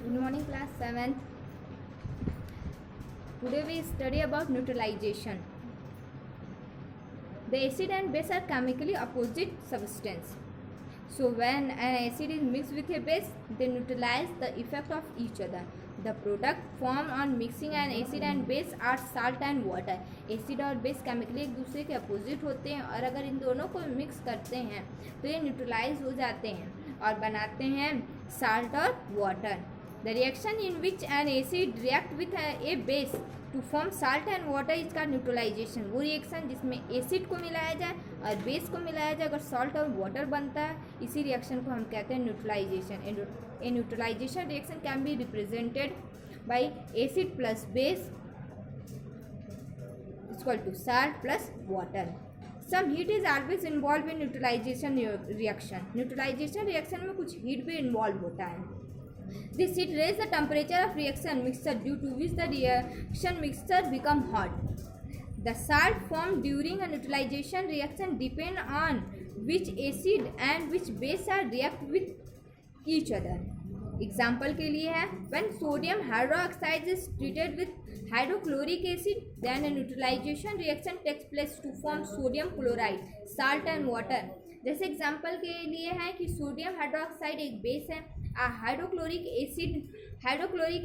Good morning, class 7th. Today we study about neutralization. The acid and base are chemically opposite substance. So when an acid is mixed with a base, they neutralize the effect of each other. The product formed on mixing an acid and base are salt and water. Acid और base chemically एक दूसरे के opposite होते हैं और अगर इन दोनों को मिक्स करते हैं तो ये न्यूट्रलाइज हो जाते हैं और बनाते हैं साल्ट और water. The reaction in which an acid react with a base to form salt and water is called neutralization. वो रिएक्शन जिसमें एसिड को मिलाया जाए और बेस को मिलाया जाए अगर सॉल्ट और वाटर बनता है, इसी रिएक्शन को हम कहते हैं neutralisation. A neutralization reaction can be represented by acid plus base is equal to salt plus water. Some heat is always involved in neutralization reaction. Neutralization reaction में कुछ heat भी involved होता है. This heat raises the temperature of reaction mixture due to which the reaction mixture become hot. The salt formed during a neutralization reaction depend on which acid and which base are react with each other. Example के लिए है when sodium hydroxide is treated with hydrochloric acid, then a neutralization reaction takes place to form sodium chloride, salt and water. जैसे example के लिए है कि sodium hydroxide एक base है, हाइड्रोक्लोरिक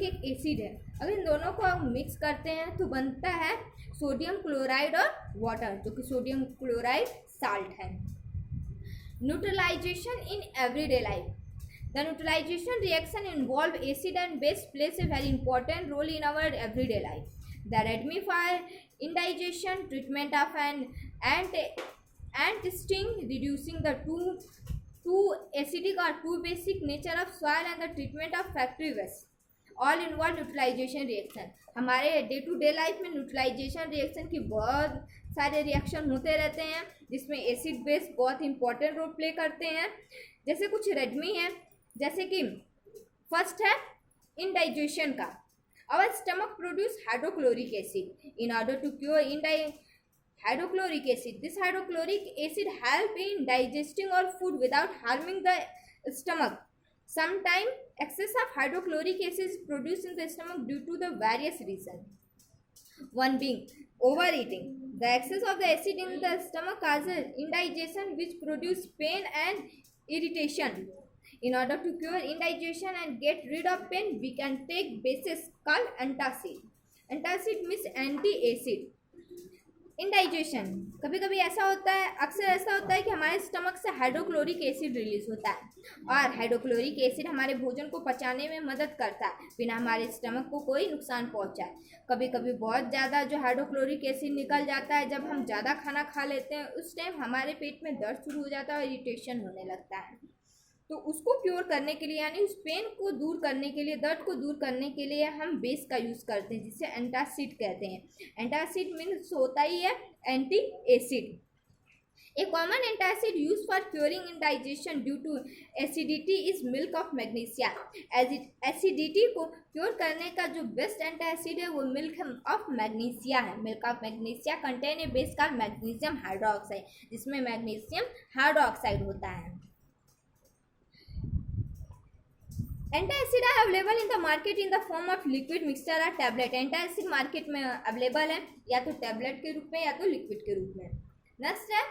एक एसिड है. अगर इन दोनों को हम मिक्स करते हैं तो बनता है सोडियम क्लोराइड और वाटर, जो कि सोडियम क्लोराइड साल्ट है. Neutralization in everyday life. The neutralization reaction involve acid and base plays a very important role in our everyday life. The Redmi for indigestion, treatment of an anti-sting, reducing the too acidic or too basic nature of soil and the treatment of factory waste. All involve neutralization reaction. हमारे day to day life में neutralisation reaction की बहुत सारे reaction होते रहते हैं जिसमें acid base बहुत इंपॉर्टेंट रोल प्ले करते हैं. जैसे कुछ रेडमी है, जैसे कि फर्स्ट है इंडाइजेशन का. Our stomach produce hydrochloric acid in order to cure hydrochloric acid. This hydrochloric acid help in digesting our food without harming the stomach. Sometimes excess of hydrochloric acid is produced in the stomach due to the various reasons. One being overeating. The excess of the acid in the stomach causes indigestion which produce pain and irritation. In order to cure indigestion and get rid of pain, we can take bases called antacid. Antacid means anti-acid. Indigestion कभी कभी ऐसा होता है, अक्सर ऐसा होता है कि हमारे स्टमक से हाइड्रोक्लोरिक एसिड रिलीज होता है और हाइड्रोक्लोरिक एसिड हमारे भोजन को पचाने में मदद करता है बिना हमारे स्टमक को कोई नुकसान पहुंचाए. कभी कभी बहुत ज़्यादा जो हाइड्रोक्लोरिक एसिड निकल जाता है, जब हम ज़्यादा खाना खा लेते हैं उस टाइम हमारे पेट में दर्द शुरू हो जाता है और इरिटेशन होने लगता है. तो उसको क्योर करने के लिए यानी उस पेन को दूर करने के लिए, दर्द को दूर करने के लिए हम बेस का यूज़ करते हैं जिसे एंटासिड कहते हैं. एंटासिड मीन्स होता ही है anti acid. A common antacid use for curing indigestion due to acidity is milk of magnesia. Acidity को क्योर करने का जो बेस्ट एंटासिड है वो मिल्क ऑफ मैग्नीशिया है. Milk of magnesia contain a base called magnesium hydroxide, जिसमें magnesium hydroxide होता है. Antacid are available in the market in the form of liquid mixture और टैबलेट. एंटासिड मार्केट में available है या तो टैबलेट के रूप में या तो लिक्विड के रूप में. नेक्स्ट है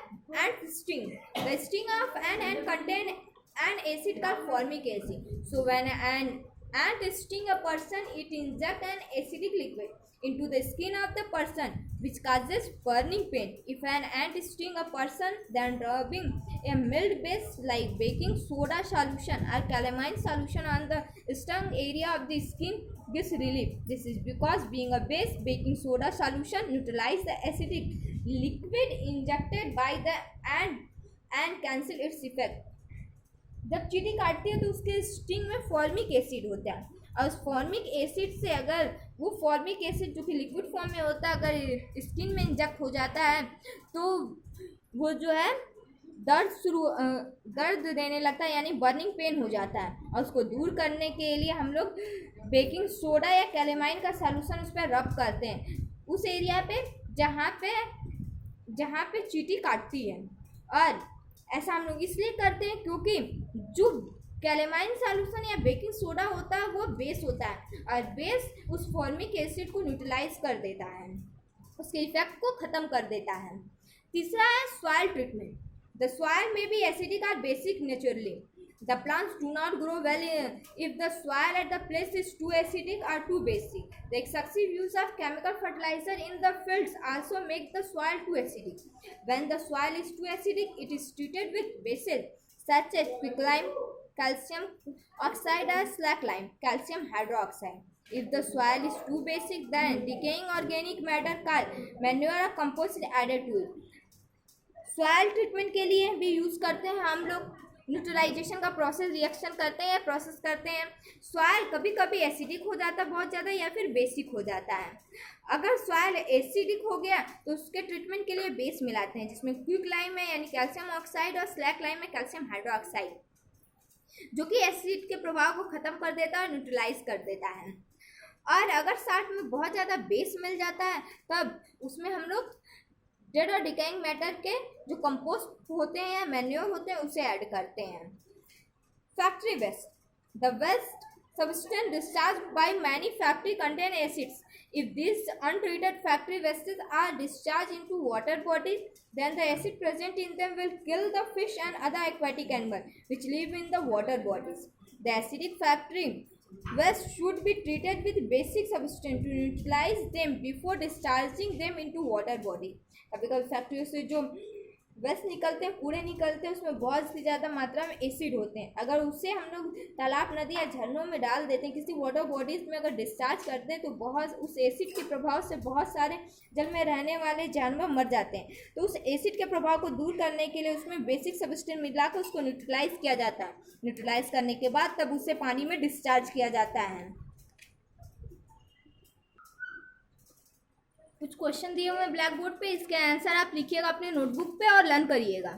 ant sting. The sting of an ant contain an acid called formic acid. So when an ant sting a person, it inject an acidic liquid into the skin of the person which causes burning pain. If an ant sting a person, then rubbing a mild base like baking soda solution or calamine solution on the stung area of the skin gives relief. This is because being a base, baking soda solution neutralizes the acidic liquid injected by the ant and cancel its effect. जब चींटी काटती है तो उसके sting में formic acid होता है और उस फॉर्मिक एसिड से अगर वो फॉर्मिक एसिड जो कि लिक्विड फॉर्म में होता है अगर स्किन में इंजेक्ट हो जाता है तो वो जो है दर्द देने लगता है यानी बर्निंग पेन हो जाता है. और उसको दूर करने के लिए हम लोग बेकिंग सोडा या कैलेमाइन का सॉल्यूशन उस पर रब करते हैं उस एरिया पे जहाँ पे चींटी काटती है. और ऐसा हम लोग इसलिए करते हैं क्योंकि जो कैलेमाइन सॉल्यूशन या बेकिंग सोडा होता है वो बेस होता है और बेस उस फॉर्मिक एसिड को न्यूट्रलाइज कर देता है, उसके इफेक्ट को खत्म कर देता है। तीसरा है सॉइल ट्रीटमेंट। द सॉइल में बी एसिडिक और basic naturally. The plants do not grow well if the soil at the place is too acidic or too basic. The excessive use of chemical fertilizer in the fields also make the soil too acidic. When the soil is too acidic, it is treated with bases such as quicklime, calcium oxide or slacklime, calcium hydroxide. If the soil is too basic, then decaying organic matter called manure or compost is added to it. Soil treatment के लिए भी use करते हैं हम लोग, neutralisation का process reaction करते हैं या प्रोसेस करते हैं। सॉइल कभी कभी एसिडिक हो जाता है बहुत ज़्यादा या फिर बेसिक हो जाता है। अगर सॉइल एसिडिक हो गया तो उसके ट्रीटमेंट के लिए बेस मिलाते हैं जिसमें क्विक लाइम है यानी कैल्शियम ऑक्साइड और स्लैक लाइम में कैल्शियम हाइड्रोक्साइड, जो कि एसिड के प्रभाव को ख़त्म कर देता है और न्यूट्रलाइज कर देता है। और अगर साथ में बहुत ज़्यादा बेस मिल जाता है तब उसमें हम लोग डेड और डिकाइंग मैटर के जो कंपोस्ट होते हैं या मैन्योर होते हैं उसे ऐड करते हैं। Factory waste. The waste substance discharge by many factory contain acids. If this untreated factory wastage are discharge into water bodies, then the acid present in them will kill the fish and other aquatic animals which live in the water bodies. The acidic factory waste should be treated with basic substance to neutralize them before discharging them into water body. कभी कभी फैक्ट्रियों से जो waste निकलते हैं, कूड़े निकलते हैं, उसमें बहुत सी ज़्यादा मात्रा में एसिड होते हैं। अगर उससे हम लोग तालाब, नदी या झरनों में डाल देते हैं, किसी वाटर बॉडीज़ में अगर डिस्चार्ज करते हैं तो बहुत उस एसिड के प्रभाव से बहुत सारे जल में रहने वाले जानवर मर जाते हैं। तो उस एसिड के प्रभाव को दूर करने के लिए उसमें बेसिक सब्सटेंस मिलाकर उसको न्यूट्रलाइज किया जाता है। न्यूट्रलाइज करने के बाद तब उसे पानी में डिस्चार्ज किया जाता है। कुछ क्वेश्चन दिए हुए हैं ब्लैक बोर्ड पे, इसके आंसर आप लिखिएगा अपने नोटबुक पे और लर्न करिएगा।